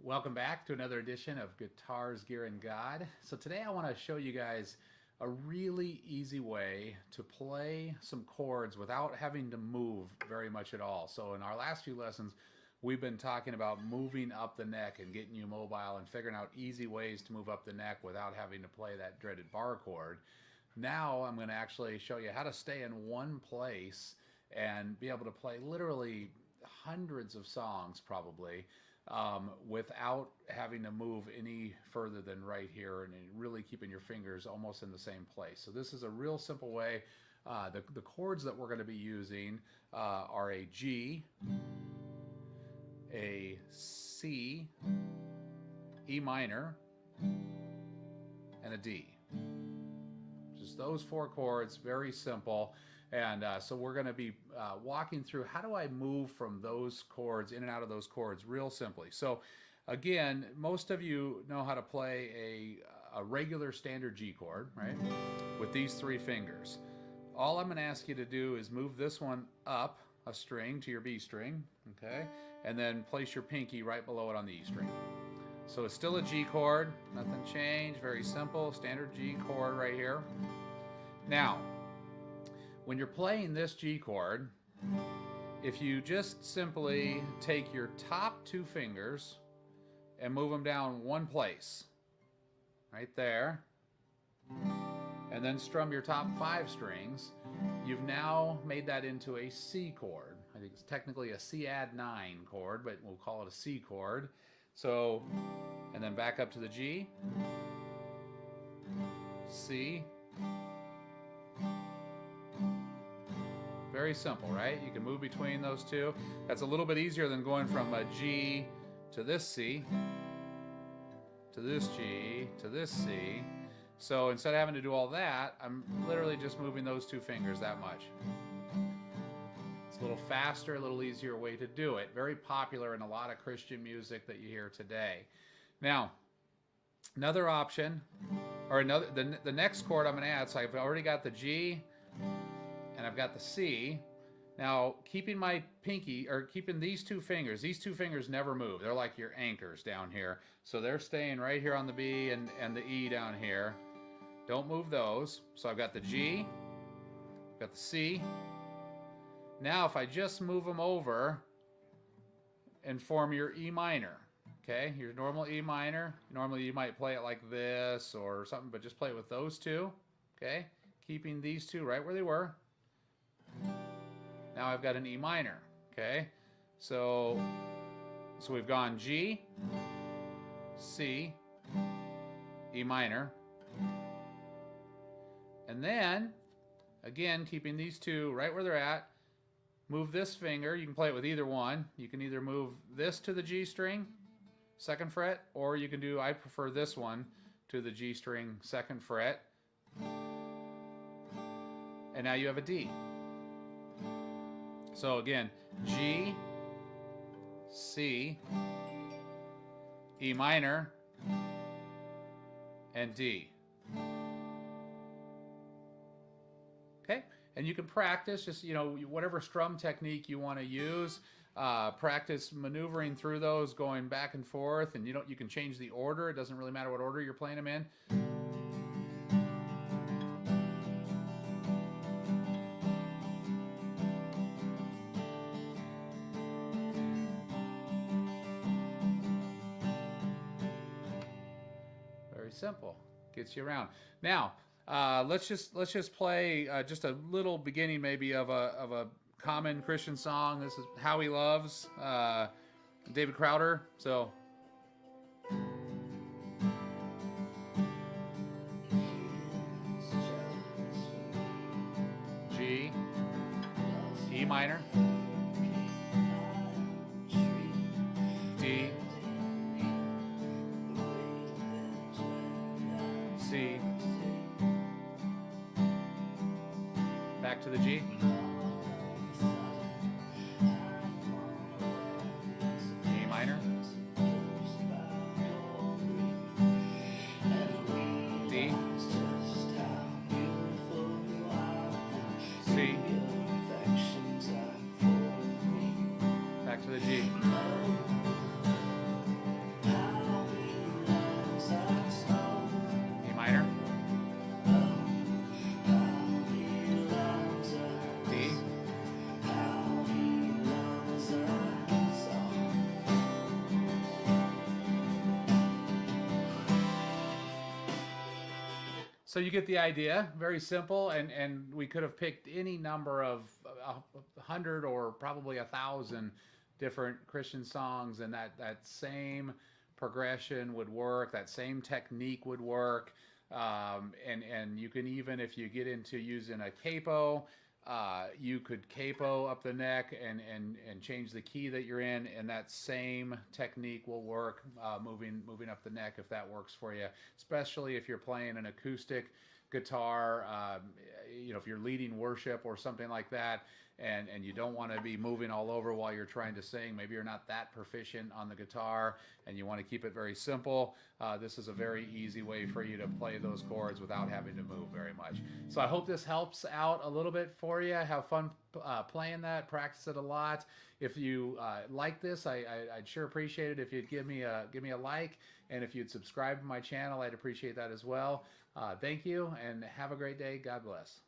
Welcome back to another edition of Guitars, Gear, and God. So today I want to show you guys a really easy way to play some chords without having to move very much at all. So in our last few lessons, we've been talking about moving up the neck and getting you mobile and figuring out easy ways to move up the neck without having to play that dreaded bar chord. Now I'm going to actually show you how to stay in one place and be able to play literally hundreds of songs probably without having to move any further than right here, and really keeping your fingers almost in the same place. So this is a real simple way. The chords that we're going to be using are a G, a C, E minor, and a D. Just those four chords, very simple. And so we're going to be walking through how do I move from those chords, in and out of those chords, real simply. So again, most of you know how to play a regular standard G chord, right? With these three fingers. All I'm going to ask you to do is move this one up a string to your B string, okay? And then place your pinky right below it on the E string. So it's still a G chord, nothing changed, very simple, standard G chord right here. Now, when you're playing this G chord, if you just simply take your top two fingers and move them down one place, right there, and then strum your top five strings, you've now made that into a C chord. I think it's technically a C add 9 chord, but we'll call it a C chord. So, and then back up to the G, C. Very simple, right? You can move between those two. That's a little bit easier than going from a G to this C, to this G, to this C. So instead of having to do all that, I'm literally just moving those two fingers that much. It's a little faster, a little easier way to do it. Very popular in a lot of Christian music that you hear today. Now, another option, or the next chord I'm going to add, so I've already got the G, and I've got the C. Now, keeping my pinky, or keeping these two fingers never move. They're like your anchors down here. So they're staying right here on the B and the E down here. Don't move those. So I've got the G, got the C. Now, if I just move them over and form your E minor, okay? Your normal E minor. Normally you might play it like this or something, but just play it with those two, okay? Keeping these two right where they were. Now I've got an E minor, okay? So we've gone G, C, E minor. And then, again, keeping these two right where they're at, move this finger. You can play it with either one. You can either move this to the G string, 2nd fret, or you can do, I prefer this one, to the G string, 2nd fret. And now you have a D. So again, G, C, E minor, and D. Okay, and you can practice just, whatever strum technique you want to use. Practice maneuvering through those, going back and forth, and you can change the order. It doesn't really matter what order you're playing them in. Simple, gets you around. Now let's just play just a little beginning maybe of a common Christian song. This is How He Loves, David Crowder. So G, E minor, D, C, back to the G, E minor, D, C, back to the G, So you get the idea. Very simple, and we could have picked any number of 100 or probably 1,000 different Christian songs, and that same progression would work. That same technique would work. And you can, even if you get into using a capo, you could capo up the neck and change the key that you're in, and that same technique will work moving up the neck if that works for you, especially if you're playing an acoustic guitar. If you're leading worship or something like that, and you don't want to be moving all over while you're trying to sing. Maybe you're not that proficient on the guitar and you want to keep it very simple. This is a very easy way for you to play those chords without having to move very much. So I hope this helps out a little bit for you. Have fun playing that. Practice it a lot. If you like this, I'd sure appreciate it if you'd give me a like, and if you'd subscribe to my channel, I'd appreciate that as well. Thank you, and have a great day. God bless.